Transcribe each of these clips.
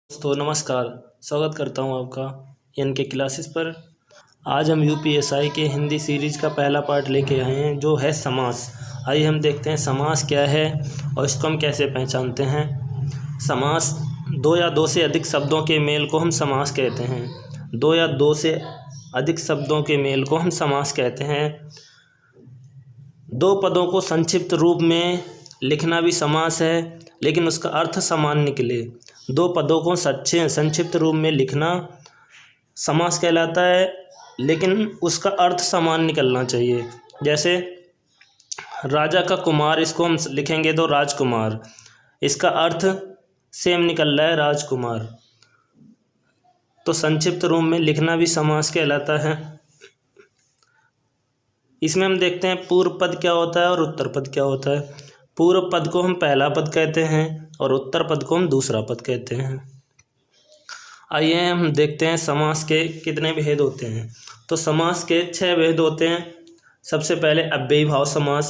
दोस्तों नमस्कार। स्वागत करता हूं आपका एन के क्लासेस पर। आज हम यूपीएसआई के हिंदी सीरीज का पहला पार्ट लेके आए हैं जो है समास। आइए हम देखते हैं समास क्या है और इसको हम कैसे पहचानते हैं। समास दो या दो से अधिक शब्दों के मेल को हम समास कहते हैं। दो या दो से अधिक शब्दों के मेल को हम समास कहते हैं। दो पदों को संक्षिप्त रूप में लिखना भी समास है, लेकिन उसका अर्थ समान निकले। दो पदों को संक्षिप्त रूप में लिखना समास कहलाता है, लेकिन उसका अर्थ समान निकलना चाहिए। जैसे राजा का कुमार, इसको हम लिखेंगे तो राजकुमार, इसका अर्थ सेम निकल रहा है राजकुमार। तो संक्षिप्त रूप में लिखना भी समास कहलाता है। इसमें हम देखते हैं पूर्व पद क्या होता है और उत्तर पद क्या होता है। पूर्व पद को हम पहला पद कहते हैं और उत्तर पद को हम दूसरा पद कहते हैं। आइए हम देखते हैं समास के कितने भेद होते हैं। तो समास के 6 भेद होते हैं। सबसे पहले अव्ययीभाव समास।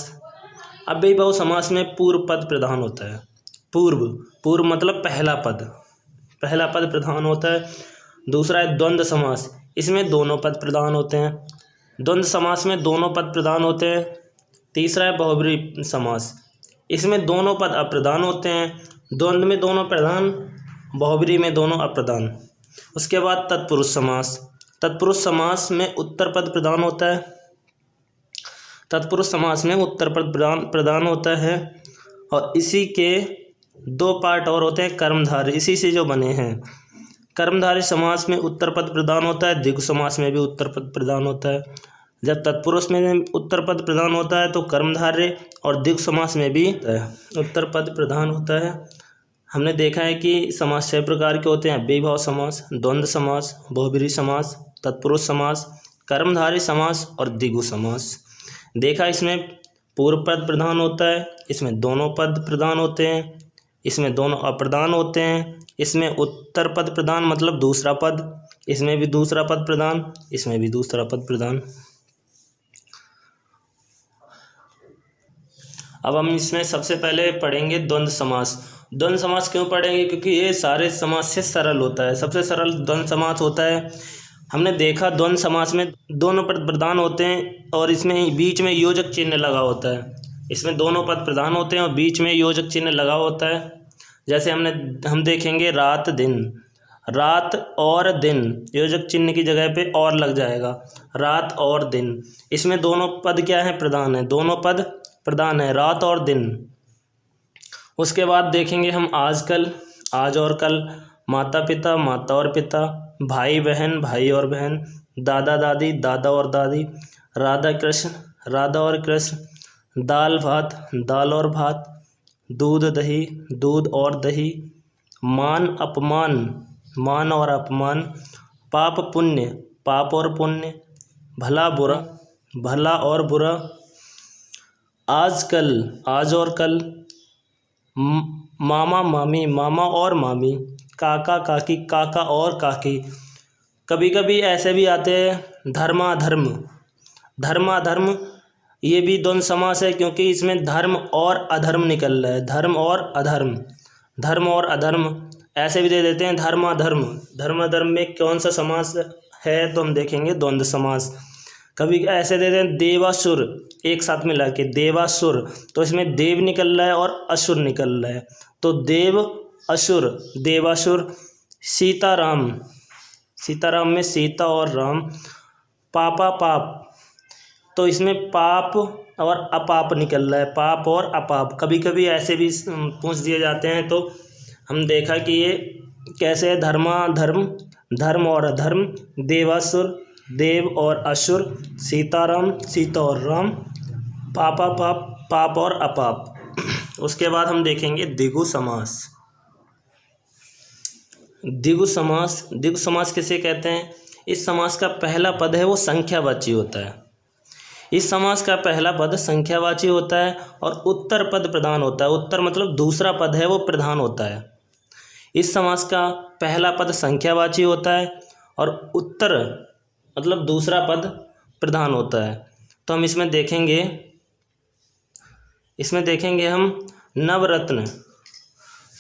अव्ययीभाव समास में पूर्व पद प्रधान होता है। पूर्व मतलब पहला पद प्रधान होता है। दूसरा है द्वंद्व समास, इसमें दोनों पद प्रधान होते हैं। द्वंद्व समास में दोनों पद प्रधान होते हैं। तीसरा है बहुब्रीहि समास, इसमें दोनों पद अप्रधान होते हैं। द्वंद्व में दोनों प्रधान, बहुब्रीहि में दोनों अप्रधान। उसके बाद तत्पुरुष समास। तत्पुरुष समास में उत्तर पद प्रधान होता है। तत्पुरुष समास में उत्तर पद प्रधान होता है। और इसी के 2 पार्ट और होते हैं कर्मधारय, इसी से जो बने हैं। कर्मधारय समास में उत्तर पद प्रधान होता है। द्विगु समास में भी उत्तर पद प्रधान होता है। जब तत्पुरुष में उत्तर पद प्रधान होता है तो कर्मधारय, और द्विगु समास में भी उत्तर पद प्रधान होता है। हमने देखा है कि समास 6 प्रकार के होते हैं: अव्ययीभाव समास, द्वंद्व समास, बहुब्रीहि समास, तत्पुरुष समास, कर्मधारय समास और द्विगु समास। देखा, इसमें पूर्व पद प्रधान होता है, इसमें दोनों पद प्रधान होते हैं, इसमें दोनों अप्रधान होते हैं। इसमें उत्तर पद प्रधान मतलब दूसरा पद, इसमें भी दूसरा पद प्रधान, इसमें भी दूसरा पद प्रधान। अब हम इसमें सबसे पहले पढ़ेंगे द्वंद्व समास। द्वंद्व समास क्यों पढ़ेंगे? क्योंकि ये सारे समास से सरल होता है। सबसे सरल द्वंद्व समास होता है। हमने देखा द्वंद्व समास में दोनों पद प्रधान होते हैं और इसमें बीच में योजक चिन्ह लगा होता है। इसमें दोनों पद प्रधान होते हैं और बीच में योजक चिन्ह लगा होता है। जैसे हम देखेंगे रात दिन, रात और दिन, योजक चिन्ह की जगह पे और लग जाएगा, रात और दिन। इसमें दोनों पद क्या है? प्रधान है। दोनों पद प्रधान है, रात और दिन। उसके बाद देखेंगे हम आजकल, आज और कल, माता पिता, माता और पिता, भाई बहन, भाई और बहन, दादा दादी, दादा और दादी, राधा कृष्ण, राधा और कृष्ण, दाल भात, दाल और भात, दूध दही, दूध और दही, मान अपमान, मान और अपमान, पाप पुण्य, पाप और पुण्य, भला बुरा, भला और बुरा, आजकल, आज और कल, मामा मामी, मामा और मामी, काका काकी, काका और काकी। कभी कभी ऐसे भी आते हैं धर्माधर्म, धर्माधर्म। ये भी द्वंद्व समास है, क्योंकि इसमें धर्म और अधर्म निकल रहा है। धर्म और अधर्म, धर्म और अधर्म ऐसे भी दे देते हैं धर्माधर्म। धर्माधर्म में कौन सा समास है? तो हम देखेंगे द्वंद्व समास। कभी ऐसे देते हैं देवासुर, एक साथ मिला के देवासुर, तो इसमें देव निकल रहा है और असुर निकल रहा है, तो देव असुर, देवासुर। सीताराम, सीताराम में सीता और राम। पापा पाप, तो इसमें पाप और अपाप निकल रहा है, पाप और अपाप। कभी कभी ऐसे भी पूछ दिए जाते हैं, तो हम देखा कि ये कैसे है, धर्माधर्म, धर्म और अधर्म, देवासुर, देव और असुर, सीताराम, सीता और राम, पापा पाप, पाप और अपाप। उसके बाद हम देखेंगे द्विगु समास। द्विगु समास, द्विगु समास किसे कहते हैं? इस समास का पहला पद है वो संख्यावाची होता है। इस समास का पहला पद संख्यावाची होता है और उत्तर पद प्रधान होता है। उत्तर मतलब दूसरा पद है वो प्रधान होता है। इस समास का पहला पद संख्यावाची होता है और उत्तर मतलब दूसरा पद प्रधान होता है। तो हम इसमें देखेंगे हम नवरत्न,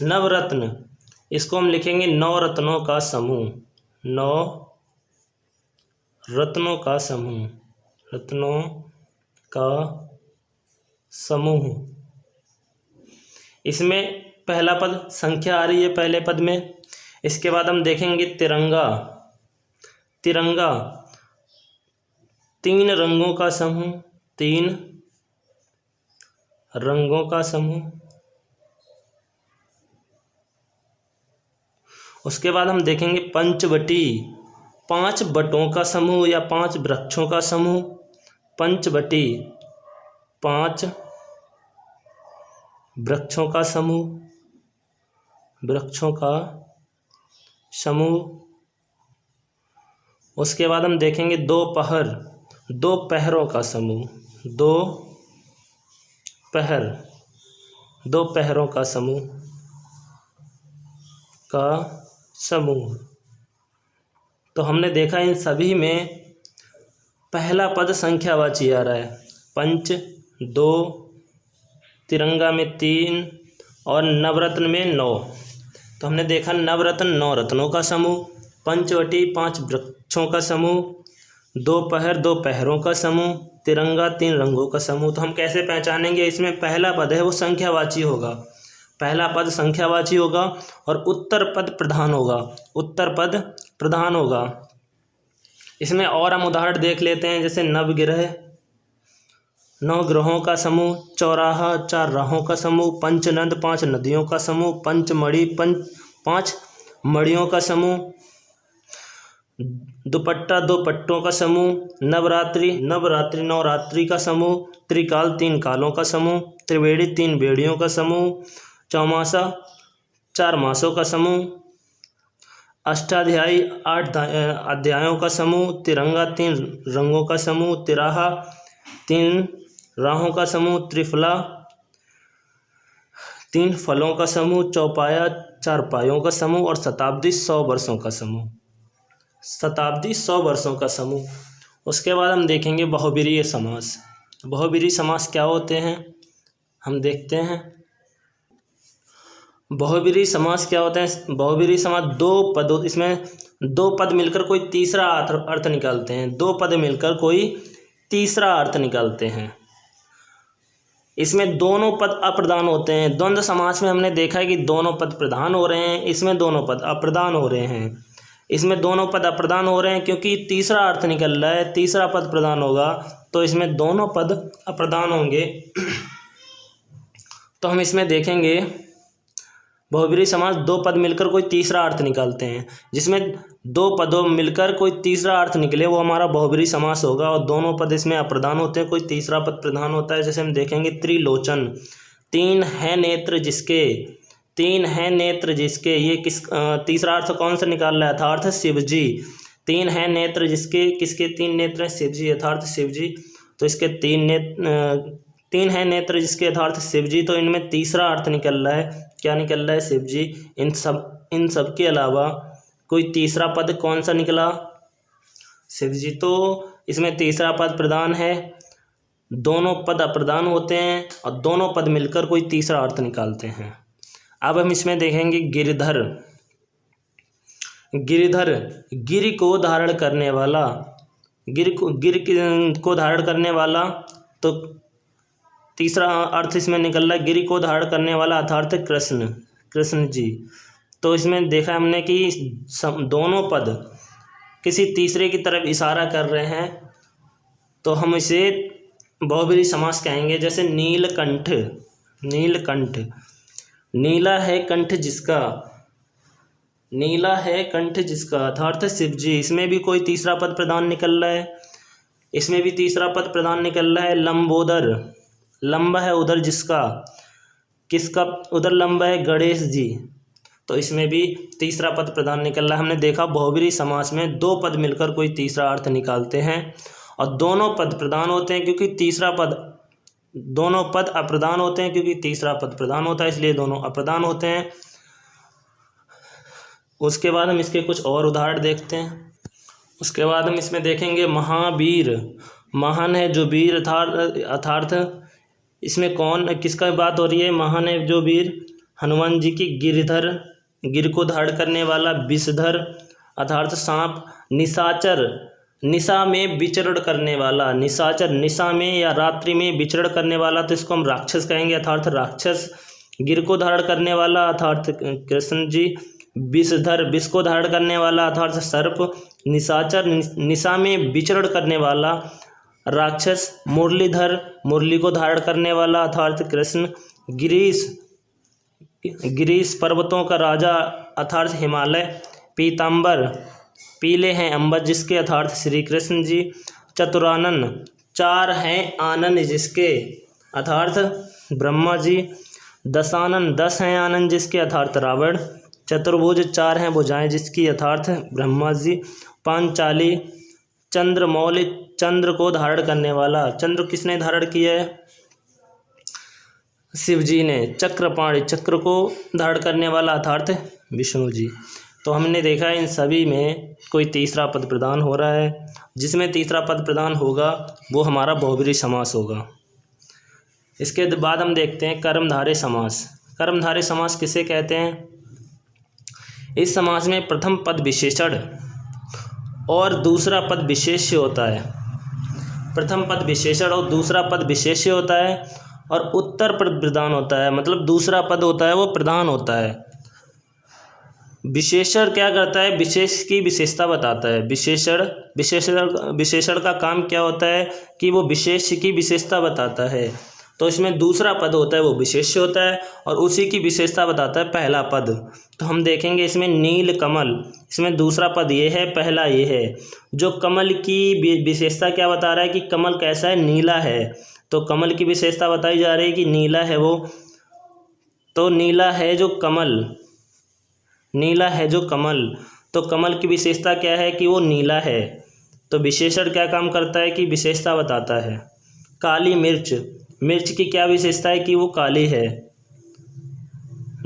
नवरत्न इसको हम लिखेंगे 9 रत्नों का समूह। 9 रत्नों का समूह, रत्नों का समूह। इसमें पहला पद संख्या आ रही है पहले पद में। इसके बाद हम देखेंगे तिरंगा। तिरंगा 3 रंगों का समूह, 3 रंगों का समूह। उसके बाद हम देखेंगे पंचवटी, 5 बटों का समूह या 5 वृक्षों का समूह। पंचवटी 5 वृक्षों का समूह, वृक्षों का समूह। उसके बाद हम देखेंगे दोपहर, 2 पहरों का समूह, 2 पहर, 2 पहरों का समूह का समूह। तो हमने देखा इन सभी में पहला पद संख्यावाची आ रहा है। पंच 2, तिरंगा में 3 और नवरत्न में 9। तो हमने देखा नवरत्न 9 रत्नों का समूह, पंचवटी 5 वृक्षों का समूह, 2 पहर 2 पहरों का समूह, तिरंगा 3 रंगों का समूह। तो हम कैसे पहचानेंगे? इसमें पहला पद है वो संख्यावाची होगा, पहला पद संख्यावाची होगा और उत्तर पद प्रधान होगा, उत्तर पद प्रधान होगा। इसमें और हम उदाहरण देख लेते हैं, जैसे नवग्रह 9 ग्रहों का समूह, चौराहा 4 राहों का समूह, पंचनद 5 नदियों का समूह, पंचमढ़ी 5 मड़ियों का समूह, दुपट्टा 2 पट्टों का समूह, नवरात्रि 9 रात्रि का समूह, त्रिकाल 3 कालों का समूह, त्रिवेणी 3 बेड़ियों का समूह, चौमासा 4 मासों का समूह, अष्टाध्यायी 8 अध्यायों का समूह, तिरंगा 3 रंगों का समूह, तिराहा 3 राहों का समूह, त्रिफला 3 फलों का समूह, चौपाया 4 पायों का समूह और शताब्दी 100 वर्षों का समूह, शताब्दी 100 वर्षों का समूह। उसके बाद हम देखेंगे बहुब्रीहि समास। बहुब्रीहि समास क्या होते हैं हम देखते हैं। बहुब्रीहि समास क्या होता है? बहुब्रीहि समास 2 पदों, इसमें 2 पद मिलकर कोई तीसरा अर्थ निकालते हैं, 2 पद मिलकर कोई तीसरा अर्थ निकालते हैं। इसमें दोनों पद अप्रधान होते हैं। द्वंद्व समास में हमने देखा है कि दोनों पद प्रधान हो रहे हैं, इसमें दोनों पद अप्रधान हो रहे हैं। इसमें दोनों पद अप्रधान हो रहे हैं क्योंकि तीसरा अर्थ निकल रहा है, तीसरा पद प्रधान होगा, तो इसमें दोनों पद अप्रधान होंगे। तो हम इसमें देखेंगे बहुब्रीहि समास 2 पद मिलकर कोई तीसरा अर्थ निकालते हैं। जिसमें 2 पदों मिलकर कोई तीसरा अर्थ निकले वो हमारा बहुब्रीहि समास होगा, और दोनों पद इसमें अप्रधान होते हैं, कोई तीसरा पद प्रधान होता है। जैसे हम देखेंगे त्रिलोचन, 3 है नेत्र जिसके, 3 है नेत्र जिसके, ये किस तीसरा अर्थ कौन सा निकाल रहा है? यथार्थ शिव जी। 3 है नेत्र जिसके, किसके 3 नेत्र हैं? शिव जी, यथार्थ शिव जी। तो इसके 3 है नेत्र जिसके यथार्थ शिव जी, तो इनमें तीसरा अर्थ निकल रहा है, क्या निकल रहा है? शिव जी। इन सब के अलावा कोई तीसरा पद कौन सा निकला? शिव जी। तो इसमें तीसरा पद प्रधान है, दोनों पद अप्रधान होते हैं और दोनों पद मिलकर कोई तीसरा अर्थ निकालते हैं। अब हम इसमें देखेंगे गिरिधर। गिरिधर गिर को धारण करने वाला, गिर को धारण करने वाला, तो तीसरा अर्थ इसमें निकल रहा है गिर को धारण करने वाला अर्थात कृष्ण, कृष्ण जी। तो इसमें देखा हमने कि दोनों पद किसी तीसरे की तरफ इशारा कर रहे हैं, तो हम इसे बहुब्रीहि समास कहेंगे। जैसे नीलकंठ, नीलकंठ, नीला है कंठ जिसका, नीला है कंठ जिसका अर्थात शिव जी। इसमें भी कोई तीसरा पद प्रधान निकल रहा है, इसमें भी तीसरा पद प्रधान निकल रहा है। लंबोदर, लंबा है उधर जिसका, किसका उधर लंबा है? गणेश जी। तो इसमें भी तीसरा पद प्रधान निकल रहा है। हमने देखा बहुब्रीहि समास में 2 पद मिलकर कोई तीसरा अर्थ निकालते हैं और दोनों पद प्रधान होते हैं क्योंकि तीसरा पद, दोनों पद अप्रधान होते हैं क्योंकि तीसरा पद प्रधान होता है, इसलिए दोनों अप्रधान होते हैं। उसके बाद हम इसके कुछ और उदाहरण देखते हैं। उसके बाद हम इसमें देखेंगे महावीर, महान है जो वीर अर्थार्थ, इसमें कौन किसका बात हो रही है? महान है जो वीर, हनुमान जी की। गिरिधर गिर को धारण करने वाला, विषधर अर्थात सांप, निशाचर निशा में विचरण करने वाला, निशाचर निशा में या रात्रि में विचरण करने वाला, तो इसको हम राक्षस कहेंगे अर्थात राक्षस। गिर को धारण करने वाला अर्थात कृष्ण जी, विषधर विष को धारण करने वाला अर्थात सर्प, निशाचर निशा में विचरण करने वाला राक्षस, मुरलीधर मुरली को धारण करने वाला अर्थात कृष्ण, गिरीश पर्वतों का राजा अर्थात हिमालय, पीताम्बर पीले हैं अंबर जिसके अर्थात श्री कृष्ण जी, चतुरानन 4 हैं आनंद जिसके अर्थात ब्रह्मा जी, दशानन 10 हैं आनंद जिसके अर्थात रावण, चतुर्भुज 4 हैं भुजाएं जिसकी यथार्थ ब्रह्मा जी, पांचाली चंद्रमौली चंद्र को धारण करने वाला, चंद्र किसने धारण किया है? शिव जी ने। चक्रपाणी चक्र को धारण करने वाला अर्थात विष्णु जी। तो हमने देखा इन सभी में कोई तीसरा पद प्रदान हो रहा है, जिसमें तीसरा पद प्रदान होगा वो हमारा बहुब्रीहि समास होगा। इसके बाद हम देखते हैं कर्मधारय समास। कर्मधारय समास किसे कहते हैं? इस समास में प्रथम पद विशेषण और दूसरा पद विशेष्य होता है। प्रथम पद विशेषण और दूसरा पद विशेष्य होता है और उत्तर पद प्रधान होता है, मतलब दूसरा पद होता है वो प्रधान होता है। विशेषण क्या करता है? विशेष की विशेषता बताता है। विशेषण का काम क्या होता है कि वो विशेष की विशेषता बताता है। तो इसमें दूसरा पद होता है वो विशेष्य होता है और उसी की विशेषता बताता है पहला पद। तो हम देखेंगे इसमें नील कमल, इसमें दूसरा पद ये है, पहला ये है। जो कमल की विशेषता क्या बता रहा है कि कमल कैसा है? नीला है। तो कमल की विशेषता बताई जा रही है कि नीला है वो। तो नीला है जो कमल, नीला है जो कमल, तो कमल की विशेषता क्या है कि वो नीला है। तो विशेषण क्या काम करता है कि विशेषता बताता है। काली मिर्च, मिर्च की क्या विशेषता है कि वो काली है।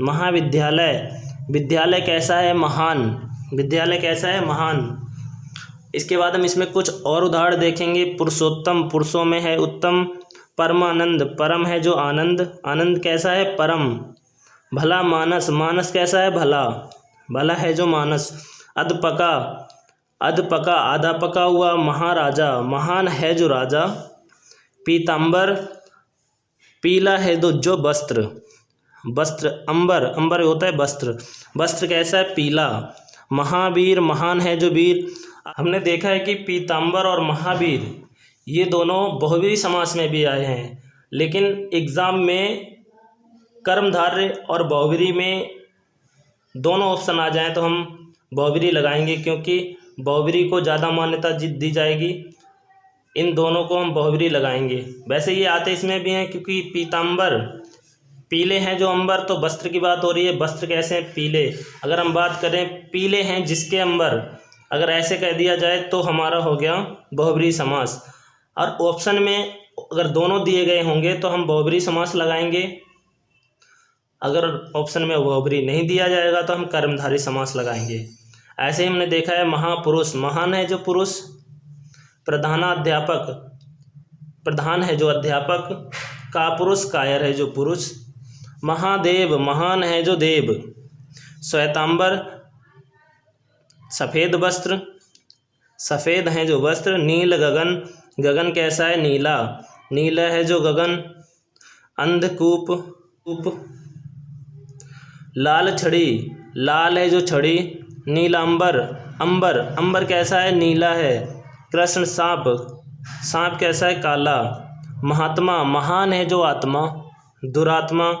महाविद्यालय, विद्यालय कैसा है? महान, विद्यालय कैसा है? महान। इसके बाद हम इसमें कुछ और उदाहरण देखेंगे। पुरुषोत्तम, पुरुषों में है उत्तम। परमानंद, परम है जो आनंद, आनंद कैसा है? परम। भला मानस, मानस कैसा है? भला, भला है जो मानस। अधपका, अधपका आधा पका हुआ। महाराजा, महान है जो राजा। पीताम्बर, पीला है जो वस्त्र, वस्त्र। अंबर, अंबर होता है वस्त्र, वस्त्र कैसा है? पीला। महावीर, महान है जो वीर। हमने देखा है कि पीताम्बर और महावीर ये दोनों बहुब्रीहि समास में भी आए हैं, लेकिन एग्ज़ाम में कर्मधारय और बहुब्रीहि में दोनों ऑप्शन आ जाएं तो हम बहुब्रीहि लगाएंगे, क्योंकि बहुब्रीहि को ज़्यादा मान्यता दी जाएगी। इन दोनों को हम बहुब्रीहि लगाएंगे। वैसे ये आते इसमें भी हैं, क्योंकि पीताम्बर पीले हैं जो अंबर, तो वस्त्र की बात हो रही है। वस्त्र कैसे हैं? पीले। अगर हम बात करें पीले हैं जिसके अंबर, अगर ऐसे कह दिया जाए तो हमारा हो गया बहुब्रीहि समास। और ऑप्शन में अगर दोनों दिए गए होंगे तो हम बहुब्रीहि समास लगाएंगे। अगर ऑप्शन में बहुब्रीहि नहीं दिया जाएगा तो हम कर्मधारय समास लगाएंगे। ऐसे ही हमने देखा है महापुरुष, महान है जो पुरुष। प्रधानाध्यापक, प्रधान है जो अध्यापक। कापुरुष, कायर है जो पुरुष। महादेव, महान है जो देव। श्वेतांबर, सफ़ेद वस्त्र, सफ़ेद है जो वस्त्र। नील गगन, गगन कैसा है? नीला, नीला है जो गगन। अंधकूप, कूप। लाल छड़ी, लाल है जो छड़ी। नीलांबर, अंबर, अंबर कैसा है? नीला है। कृष्ण सांप, सांप कैसा है? काला। महात्मा, महान है जो आत्मा। दुरात्मा,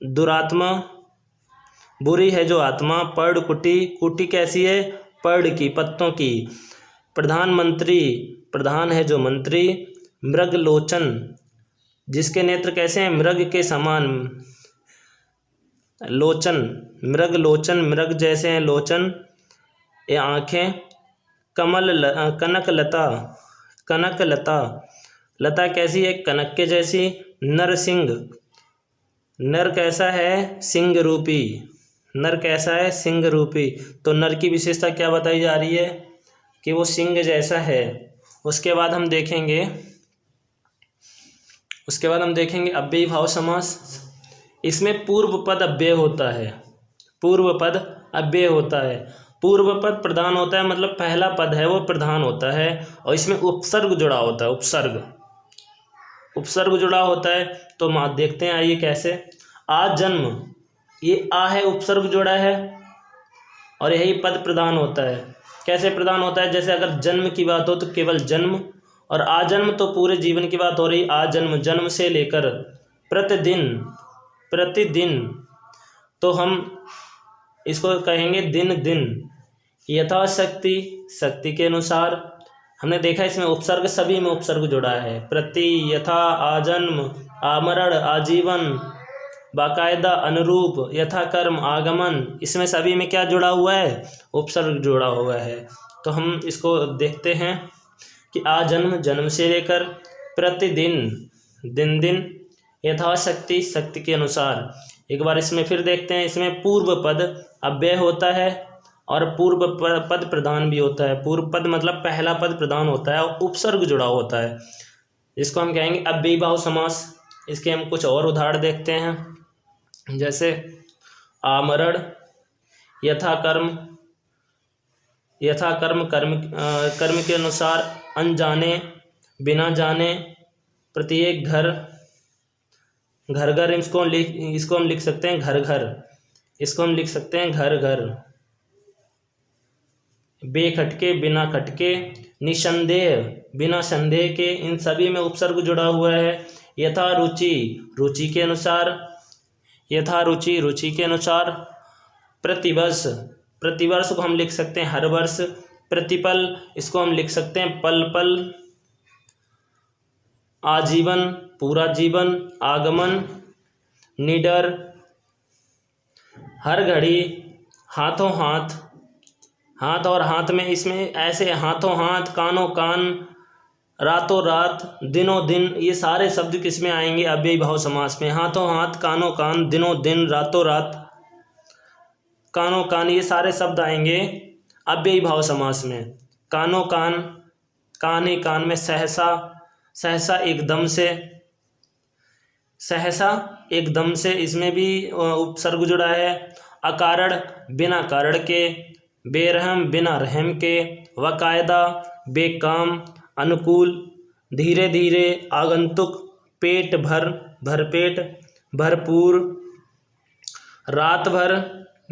दुरात्मा बुरी है जो आत्मा। पर्ण कुटी, कुटी कैसी है? पर्ण की, पत्तों की। प्रधानमंत्री, प्रधान है जो मंत्री। मृगलोचन, जिसके नेत्र कैसे हैं? मृग के समान। लोचन, मृग लोचन, मृग जैसे हैं लोचन, ये आँखें। कनकलता, कनकलता, लता कैसी है? कनक के जैसी। नरसिंह, नर कैसा है? सिंह रूपी, नर कैसा है? सिंह रूपी। तो नर की विशेषता क्या बताई जा रही है कि वो सिंह जैसा है। उसके बाद हम देखेंगे अव्ययीभाव समास। इसमें पूर्व पद अव्यय होता है, पूर्व पद अव्यय होता है। पूर्व पद प्रधान होता है, मतलब पहला पद है वो प्रधान होता है, और इसमें उपसर्ग जुड़ा होता है, उपसर्ग जुड़ा होता है। तो देखते हैं, आइए कैसे। आ जन्म, ये आ है, उपसर्ग जुड़ा है, और यही पद प्रधान होता है। कैसे प्रधान होता है? जैसे अगर जन्म की बात हो तो केवल जन्म, और आजन्म तो पूरे जीवन की बात हो रही। आजन्म, जन्म से लेकर प्रतिदिन, प्रतिदिन, तो हम इसको कहेंगे दिन दिन। यथाशक्ति, शक्ति के अनुसार। हमने देखा इसमें उपसर्ग, सभी में उपसर्ग जुड़ा है। प्रति, यथा, आजन्म, आमरण, आजीवन, बाकायदा, अनुरूप, यथाकर्म, आगमन, इसमें सभी में क्या जुड़ा हुआ है? उपसर्ग जुड़ा हुआ है। तो हम इसको देखते हैं कि आजन्म, जन्म से लेकर, प्रतिदिन, दिन दिन, यथाशक्ति, शक्ति के अनुसार। एक बार इसमें फिर देखते हैं, इसमें पूर्व पद अव्यय होता है और पूर्व पद प्रधान भी होता है। पूर्व पद मतलब पहला पद प्रधान होता है और उपसर्ग जुड़ा होता है, इसको हम कहेंगे अव्ययीभाव समास। इसके हम कुछ और उदाहरण देखते हैं, जैसे आमरण, यथाकर्म, यथाकर्म, कर्म के अनुसार, अनजाने, बिना जाने, प्रत्येक घर, घर घर, इसको हम लिख सकते हैं घर घर, इसको हम लिख सकते हैं घर घर। बेखटके, बिना खटके, निसंदेह, बिना संदेह के, इन सभी में उपसर्ग जुड़ा हुआ है। यथा रुचि, रुचि के अनुसार, यथा रुचि, रुचि के अनुसार। प्रतिवर्ष, प्रतिवर्ष को हम लिख सकते हैं हर वर्ष। प्रतिपल, इसको हम लिख सकते हैं पल पल। आजीवन, पूरा जीवन। आगमन, निडर, हर घड़ी। हाथों हाथ, हाथ और हाथ में इसमें ऐसे हाथों हाथ, कानों कान, रातों रात, दिनों दिन, ये सारे शब्द किस में आएंगे? अव्ययीभाव समास में। हाथों हाथ, कानों कान, दिनों दिन, रातों रात, कानों कान, ये सारे शब्द आएंगे अव्ययीभाव समास में। कानों कान, कान ही कान में। सहसा, सहसा एकदम से, सहसा एकदम से, इसमें भी उपसर्ग जुड़ा है। अकारण, बिना कारण के। बेरहम, बिना रहम के। वकायदा, बेकाम, अनुकूल, धीरे धीरे, आगंतुक, पेट भर, भरपेट, भरपूर, रात भर,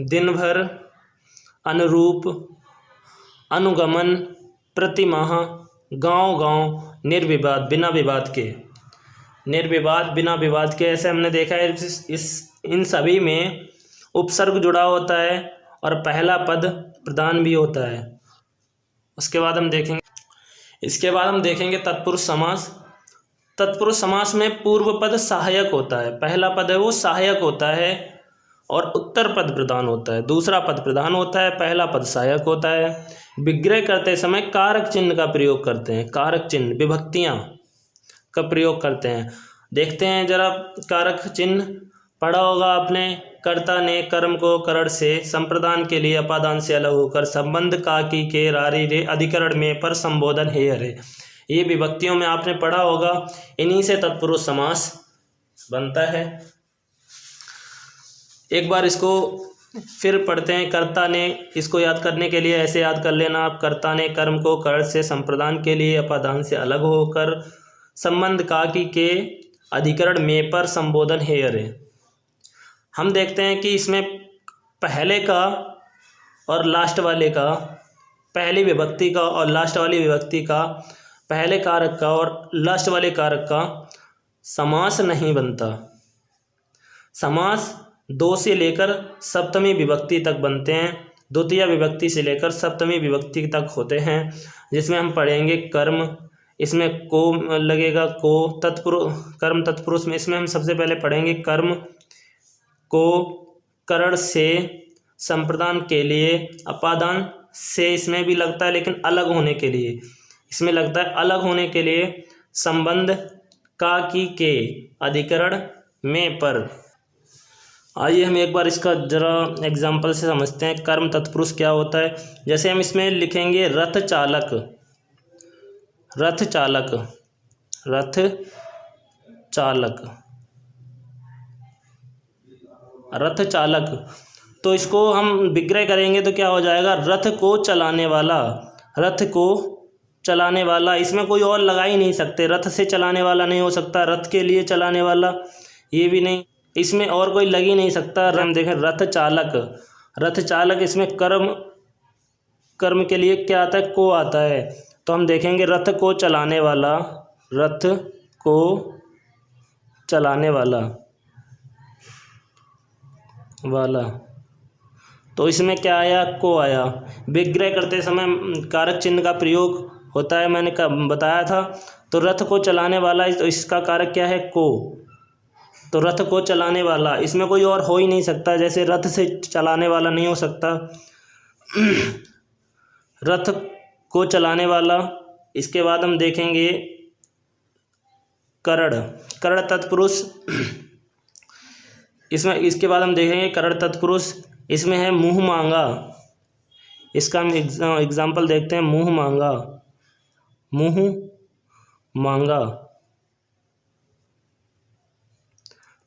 दिन भर, अनुरूप, अनुगमन, प्रतिमाह, गांव गांव, निर्विवाद, बिना विवाद के, निर्विवाद, बिना विवाद के। ऐसे हमने देखा है इन सभी में उपसर्ग जुड़ा होता है और पहला पद प्रधान भी होता है। उसके बाद हम देखेंगे, इसके बाद हम देखेंगे तत्पुरुष समास। तत्पुरुष समास में पूर्व पद सहायक होता है, पहला पद है वो सहायक होता है और उत्तर पद प्रधान होता है। दूसरा पद प्रधान होता है, पहला पद सहायक होता है। विग्रह करते समय कारक चिन्ह का प्रयोग करते हैं, कारक चिन्ह, विभक्तियां का प्रयोग करते हैं। देखते हैं जरा, कारक चिन्ह पढ़ा होगा आपने। कर्ता ने कर्म को करण से, संप्रदान के लिए अपादान से अलग होकर, संबंध का की के रारी रे, अधिकरण में पर, संबोधन हे हरे, ये विभक्तियों में आपने पढ़ा होगा। इन्हीं से तत्पुरुष समास बनता है। एक बार इसको फिर पढ़ते हैं। कर्ता ने, इसको याद करने के लिए ऐसे याद कर लेना आप। कर्ता ने कर्म को कर्ण से, संप्रदान के लिए अपादान से अलग होकर, संबंध का की के, अधिकरण में पर, संबोधन हे हरे। हम देखते हैं कि इसमें पहले का और लास्ट वाले का, पहली विभक्ति का और लास्ट वाली विभक्ति का, पहले कारक का और लास्ट वाले कारक का समास नहीं बनता। समास दो से लेकर सप्तमी विभक्ति तक बनते हैं, द्वितीय विभक्ति से लेकर सप्तमी विभक्ति तक होते हैं, जिसमें हम पढ़ेंगे कर्म, इसमें को लगेगा को, तत्पुरुष, कर्म तत्पुरुष में इसमें हम सबसे पहले पढ़ेंगे कर्म को, करण से, संप्रदान के लिए, अपादान से इसमें भी लगता है लेकिन अलग होने के लिए, इसमें लगता है अलग होने के लिए, संबंध का की के, अधिकरण में पर। आइए हम एक बार इसका जरा एग्जाम्पल से समझते हैं कर्म तत्पुरुष क्या होता है। जैसे हम इसमें लिखेंगे रथ चालक, रथ चालक, रथ चालक। रथ चालक। तो इसको हम विग्रह करेंगे तो क्या हो जाएगा, रथ को चलाने वाला, रथ को चलाने वाला। इसमें कोई और लगा ही नहीं सकते, रथ से चलाने वाला नहीं हो सकता, रथ के लिए चलाने वाला ये भी नहीं, इसमें और कोई लग ही नहीं सकता। हम देखें रथ चालक, रथ चालक, इसमें कर्म के लिए क्या आता है, को आता है। तो हम देखेंगे रथ को चलाने वाला, रथ को चलाने वाला तो इसमें क्या आया, को आया। विग्रह करते समय कारक चिन्ह का प्रयोग होता है, मैंने बताया था। तो रथ को चलाने वाला, तो इसका कारक क्या है, को। तो रथ को चलाने वाला, इसमें कोई और हो ही नहीं सकता, जैसे रथ से चलाने वाला नहीं हो सकता। रथ को चलाने वाला। इसके बाद हम देखेंगे करण तत्पुरुष। इसके बाद हम देखेंगे करण तत्पुरुष। इसमें है मुँह मांगा। इसका हम एग्जाम्पल देखते हैं, मुँह मांगा, मुँह मांगा।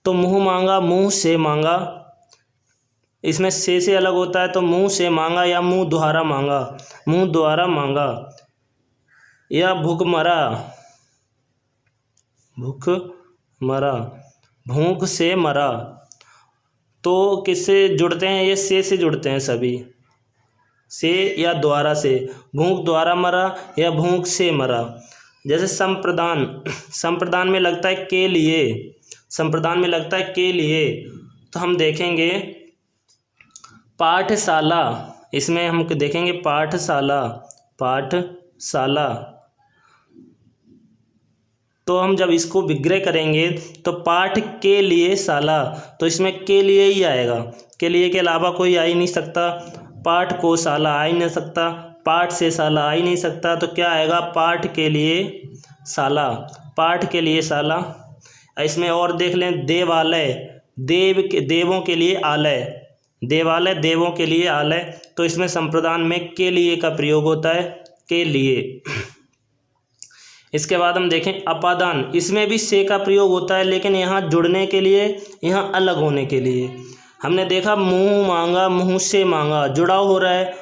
तो मुँह मांगा, मुँह से मांगा, इसमें से अलग होता है। तो मुँह से मांगा या मुँह द्वारा मांगा, मुँह द्वारा मांगा। या भूख मरा, भूख मरा, भूख से मरा। तो किससे जुड़ते हैं, ये से जुड़ते हैं सभी, से या द्वारा से। भूख द्वारा मरा या भूख से मरा। जैसे संप्रदान, संप्रदान में लगता है के लिए, संप्रदान में लगता है के लिए। तो हम देखेंगे पाठशाला, इसमें हम देखेंगे पाठशाला, पाठशाला। तो हम जब इसको विग्रह करेंगे तो पाठ के लिए शाला, तो इसमें के लिए ही आएगा, के लिए के अलावा कोई आ ही नहीं सकता। पाठ को शाला आ ही नहीं सकता, पाठ से शाला आ ही नहीं सकता। तो क्या आएगा, पाठ के लिए शाला, पाठ के लिए शाला। इसमें और देख लें, देवालय, देवों के लिए आलय, देवालय देवों के लिए आलय। तो इसमें संप्रदान में के लिए का प्रयोग होता है, के लिए। इसके बाद हम देखें अपादान। इसमें भी से का प्रयोग होता है, लेकिन यहाँ जुड़ने के लिए, यहाँ अलग होने के लिए। हमने देखा मुँह मांगा, मुँह से मांगा, जुड़ाव हो रहा है।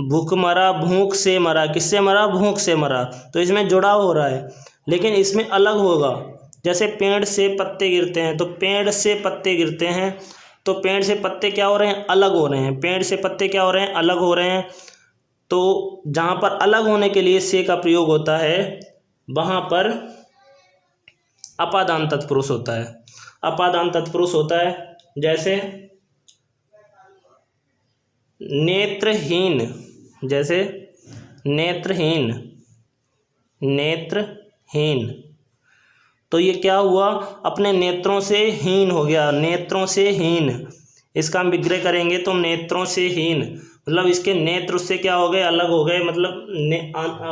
भूख मरा, भूख से मरा, किससे मरा, भूख से मरा। तो इसमें जुड़ाव हो रहा है, लेकिन इसमें अलग होगा। जैसे पेड़ से पत्ते गिरते हैं, तो पेड़ से पत्ते गिरते हैं, तो पेड़ से पत्ते क्या हो रहे हैं, अलग हो रहे हैं। पेड़ से पत्ते क्या हो रहे हैं, अलग हो रहे हैं। तो जहाँ पर अलग होने के लिए से का प्रयोग होता है, वहाँ पर अपादान तत्पुरुष होता है, अपादान तत्पुरुष होता है। जैसे नेत्रहीन, जैसे नेत्रहीन, नेत्रहीन। तो ये क्या हुआ, अपने नेत्रों से हीन हो गया, नेत्रों से हीन। इसका हम विग्रह करेंगे तो नेत्रों से हीन, मतलब इसके नेत्र उससे क्या हो गए, अलग हो गए, मतलब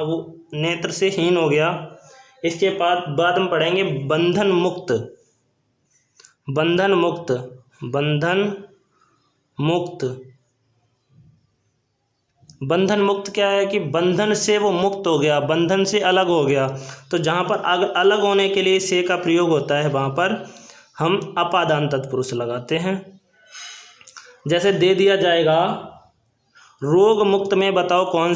वो नेत्र से हीन हो गया। इसके बाद हम पढ़ेंगे बंधन मुक्त, बंधन मुक्त, बंधन मुक्त। बंधन मुक्त क्या है कि बंधन से वो मुक्त हो गया, बंधन से अलग हो गया। तो जहाँ पर अलग होने के लिए से का प्रयोग होता है, वहाँ पर हम अपादान तत्पुरुष लगाते हैं। जैसे दे दिया जाएगा, रोग मुक्त में बताओ कौन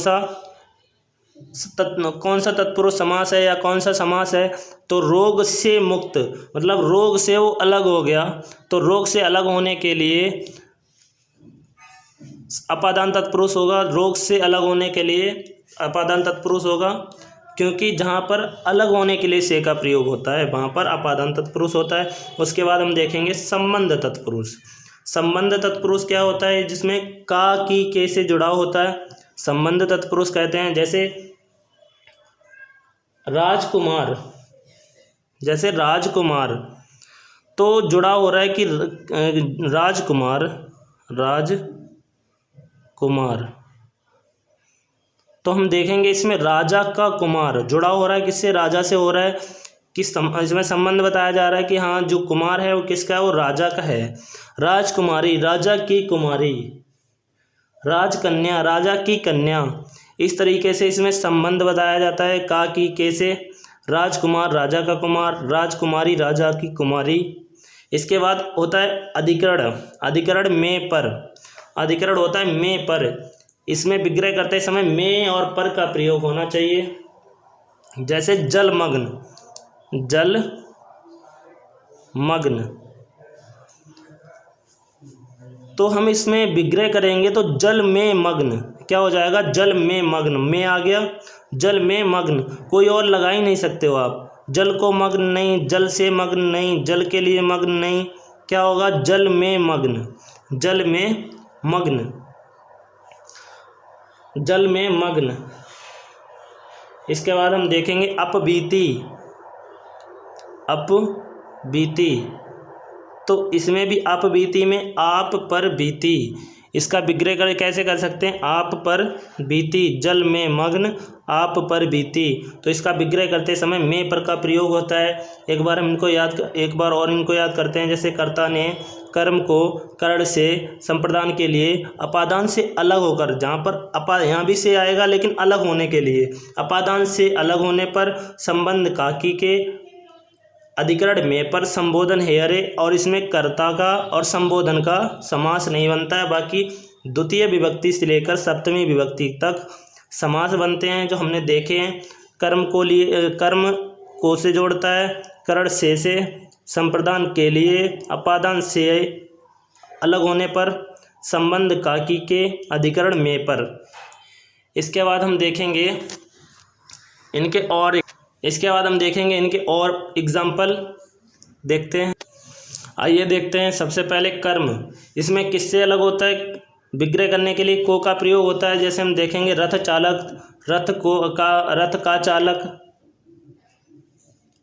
सा तत्पुरुष समास है या कौन सा समास है। तो रोग से मुक्त, मतलब रोग से वो अलग हो गया। तो रोग से अलग होने के लिए अपादान तत्पुरुष होगा, रोग से अलग होने के लिए अपादान तत्पुरुष होगा, क्योंकि जहाँ पर अलग होने के लिए से का प्रयोग होता है, वहाँ पर अपादान तत्पुरुष होता है। उसके बाद हम देखेंगे संबंध तत्पुरुष। संबंध तत्पुरुष क्या होता है, जिसमें का की के से जुड़ाव होता है, संबंध तत्पुरुष कहते हैं। जैसे राजकुमार, जैसे राजकुमार, तो जुड़ा हो रहा है कि राजकुमार, राजकुमार। तो हम देखेंगे इसमें राजा का कुमार जुड़ा हो रहा है, किससे, राजा से हो रहा है। इसमें संबंध बताया जा रहा है कि हाँ जो कुमार है वो किसका है, वो राजा का है। राजकुमारी, राजा की कुमारी। राजकन्या, राजा की कन्या। इस तरीके से इसमें संबंध बताया जाता है का की के से। राजकुमार, राजा का कुमार, राजकुमारी, राजा की कुमारी। इसके बाद होता है अधिकरण। अधिकरण में पर, अधिकरण होता है में पर। इसमें विग्रह करते समय में और पर का प्रयोग होना चाहिए। जैसे जलमग्न, जलमग्न, तो हम इसमें विग्रह करेंगे तो जल में मग्न क्या हो जाएगा, जल में मग्न, में आ गया, जल में मग्न, कोई और लगा ही नहीं सकते हो आप। जल को मग्न नहीं, जल से मग्न नहीं, जल के लिए मग्न नहीं, क्या होगा, जल में मग्न, जल में मग्न, जल में मग्न। इसके बाद हम देखेंगे अपबीती, अपबीती, तो इसमें भी अपबीती में आप पर बीती, इसका विग्रह कर कैसे कर सकते हैं, आप पर बीती, जल में मग्न, आप पर बीती। तो इसका विग्रह करते समय में पर का प्रयोग होता है। एक बार इनको याद करते हैं। जैसे कर्ता ने कर्म को करण से संप्रदान के लिए अपादान से अलग होकर, जहाँ पर यहाँ भी से आएगा लेकिन अलग होने के लिए, अपादान से अलग होने पर संबंध काकी के, अधिकरण में पर संबोधन है अरे, और इसमें कर्ता का और संबोधन का समास नहीं बनता है। बाकी द्वितीय विभक्ति से लेकर सप्तमी विभक्ति तक समास बनते हैं जो हमने देखे हैं। कर्म को से जोड़ता है, करण से संप्रदान के लिए, अपादान से अलग होने पर, संबंध काकी के, अधिकरण में पर। इसके बाद हम देखेंगे इनके और एग्जाम्पल देखते हैं। आइए देखते हैं। सबसे पहले कर्म, इसमें किससे अलग होता है, विग्रह करने के लिए को का प्रयोग होता है। जैसे हम देखेंगे रथ चालक, रथ का चालक,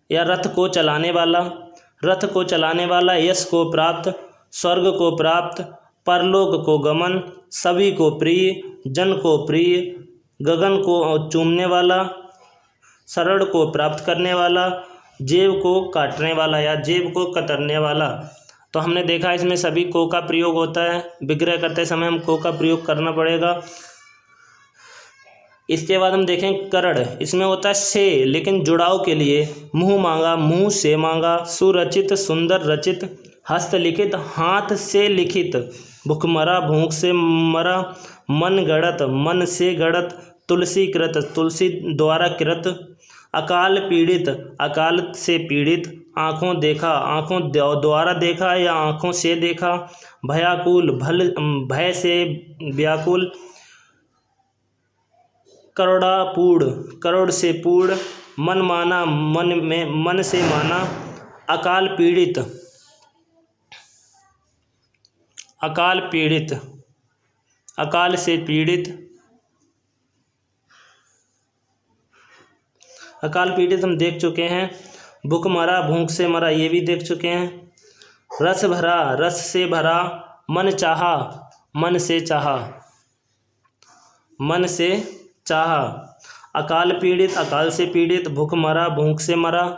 या रथ को चलाने वाला, रथ को चलाने वाला, यश को प्राप्त, स्वर्ग को प्राप्त, परलोक को गमन, सभी को प्रिय, जन को प्रिय, गगन को चूमने वाला, शरण को प्राप्त करने वाला, जेब को काटने वाला या जेब को कतरने वाला। तो हमने देखा इसमें सभी को का प्रयोग होता है। विग्रह करते समय हम को का प्रयोग करना पड़ेगा। इसके बाद हम देखें करण, इसमें होता है से लेकिन जुड़ाव के लिए, मुँह मांगा, मुँह से मांगा, सुरचित, सुंदर रचित, हस्तलिखित, हाथ से लिखित, भूखमरा, भूख से मरा, मन गढ़त, मन से गढ़त, तुलसी कृत, तुलसी द्वारा कृत, अकाल पीड़ित, अकाल से पीड़ित, आँखों देखा, आँखों द्वारा देखा या आँखों से देखा, भयाकुल, भय से व्याकुल, करोड़ापूर्ण, करोड़ से पूर्ण, मन माना, मन से माना, अकाल पीड़ित, अकाल पीड़ित, अकाल से पीड़ित, अकाल पीड़ित हम देख चुके हैं। भूख मरा, भूख से मरा, ये भी देख चुके हैं। रस भरा, रस से भरा, मन चाहा, मन से चाहा, मन से चाहा, अकाल पीड़ित, अकाल से पीड़ित, भूख मरा, भूख से मरा,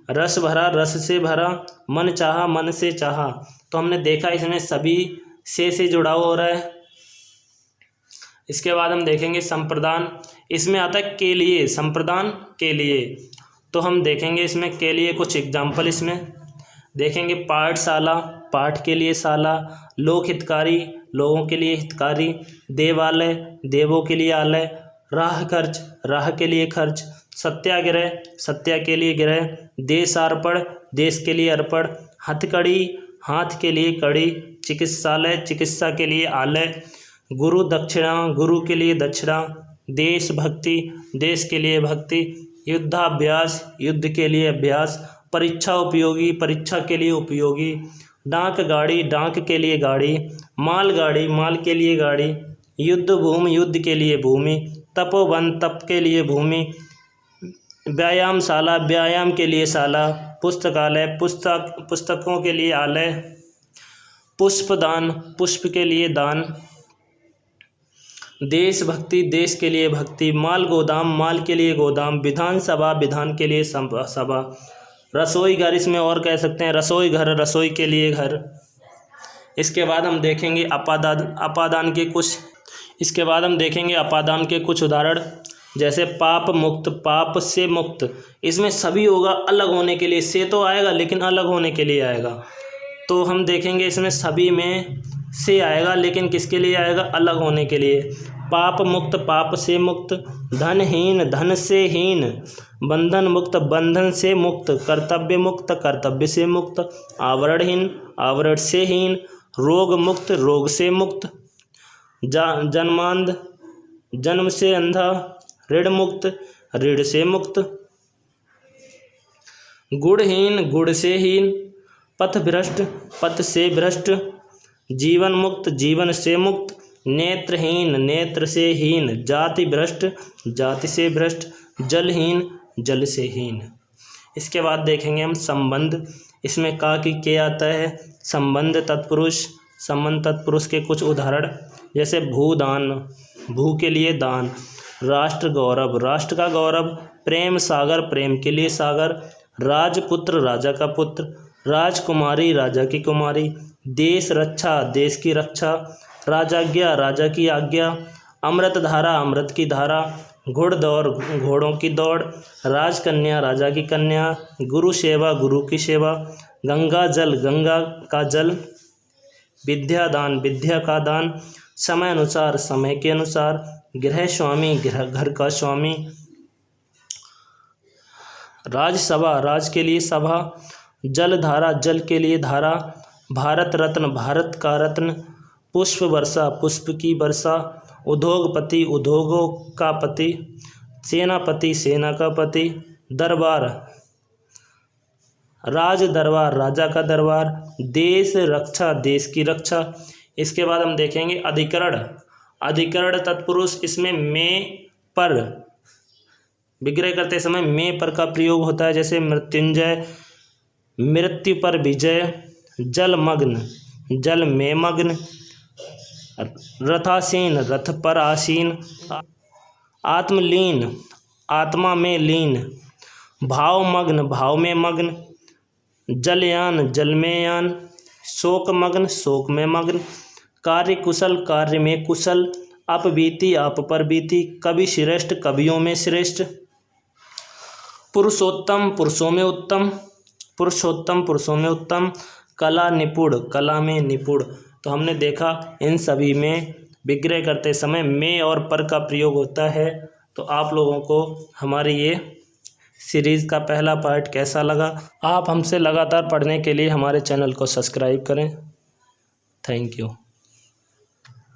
रस भरा, रस से भरा, मन चाहा, मन से चाहा। तो हमने देखा इसमें सभी से जुड़ाव हो रहा है। इसके बाद हम देखेंगे संप्रदान, इसमें आता है के लिए, संप्रदान के लिए। तो हम देखेंगे इसमें के लिए कुछ एग्जाम्पल इसमें देखेंगे। पाठशाला, पाठ के लिए शाला, लोक हितकारी, लोगों के लिए हितकारी, देवालय, देवों के लिए आलय, राह खर्च, राह के लिए खर्च, सत्याग्रह, सत्या के लिए ग्रह, देशार्पण, देश के लिए अर्पण, हथकड़ी, हाथ के लिए कड़ी, चिकित्सालय, चिकित्सा के लिए आलय, गुरु दक्षिणा, गुरु के लिए दक्षिणा, देशभक्ति, देश के लिए भक्ति, युद्धाभ्यास, युद्ध के लिए अभ्यास, परीक्षा उपयोगी, परीक्षा के लिए उपयोगी, डाक गाड़ी, डाक के लिए गाड़ी, मालगाड़ी, माल के लिए गाड़ी, युद्ध भूमि, युद्ध के लिए भूमि, तपोवन, तप के लिए भूमि, व्यायामशाला, व्यायाम के लिए शाला, पुस्तकालय, पुस्तकों के लिए आलय, पुष्पदान, पुष्प के लिए दान, देशभक्ति, देश के लिए भक्ति, माल गोदाम, माल के लिए गोदाम, विधानसभा, विधान के लिए सभा, रसोई घर, इसमें और कह सकते हैं रसोई घर, रसोई के लिए घर। इसके बाद हम देखेंगे अपादान के कुछ उदाहरण। जैसे पाप मुक्त, पाप से मुक्त, इसमें सभी होगा अलग होने के लिए, से तो आएगा लेकिन अलग होने के लिए आएगा। तो हम देखेंगे इसमें सभी में से आएगा लेकिन किसके लिए आएगा, अलग होने के लिए। पाप मुक्त, पाप से मुक्त, धनहीन, धन से हीन, बंधन मुक्त, बंधन से मुक्त, कर्तव्य मुक्त, कर्तव्य से मुक्त, आवरणहीन, आवरण से हीन, रोग मुक्त, रोग से मुक्त, जन्मांध, जन्म से अंधा, ऋण मुक्त, ऋण से मुक्त, गुणहीन, गुण से हीन, पथ भ्रष्ट, पथ से भ्रष्ट, जीवन मुक्त, जीवन से मुक्त, नेत्रहीन, नेत्र से हीन, जाति भ्रष्ट, जाति से भ्रष्ट, जलहीन, जल से हीन। इसके बाद देखेंगे हम संबंध। इसमें का की के आता है, संबंध तत्पुरुष, संबंध तत्पुरुष के कुछ उदाहरण, जैसे भूदान, भू के लिए दान, राष्ट्र गौरव, राष्ट्र का गौरव, प्रेम सागर, प्रेम के लिए सागर, राजपुत्र, राजा का पुत्र, राजकुमारी, राजा की कुमारी, देश रक्षा, देश की रक्षा, राजाज्ञा, राजा की आज्ञा, अमृत धारा, अमृत की धारा, घुड़दौड़, घोड़ों की दौड़, राजकन्या, राजा की कन्या, गुरु सेवा, गुरु की सेवा, गंगा जल, गंगा का जल, विद्या दान, विद्या का दान, समय अनुसार, समय के अनुसार, गृह स्वामी, घर का स्वामी, राजसभा, राज के लिए सभा, जल धारा, जल के लिए धारा, भारत रत्न, भारत का रत्न, पुष्प वर्षा, पुष्प की वर्षा, उद्योगपति, उद्योगों का पति, सेनापति, सेना का पति, दरबार, राज दरबार, राजा का दरबार, देश रक्षा, देश की रक्षा। इसके बाद हम देखेंगे अधिकरण। अधिकरण तत्पुरुष, इसमें में पर, विग्रह करते समय में पर का प्रयोग होता है, जैसे मृत्युंजय, मृत्यु पर विजय, जलमग्न, जल में मग्न, रथासीन, रथ पर आसीन, आत्मलीन, आत्मा में लीन, भावमग्न, भाव में मग्न, जलयान, जल में यान, शोकमग्न, शोक में मग्न, कार्य कुशल, कार्य में कुशल, अपबीति, आप पर बीती, कवि श्रेष्ठ, कवियों में श्रेष्ठ, पुरुषोत्तम, पुरुषों में उत्तम, पुरुषोत्तम, पुरुषों में उत्तम, कला निपुण, कला में निपुण। तो हमने देखा इन सभी में विग्रह करते समय में और पर का प्रयोग होता है। तो आप लोगों को हमारी ये सीरीज़ का पहला पार्ट कैसा लगा? आप हमसे लगातार पढ़ने के लिए हमारे चैनल को सब्सक्राइब करें। Thank you.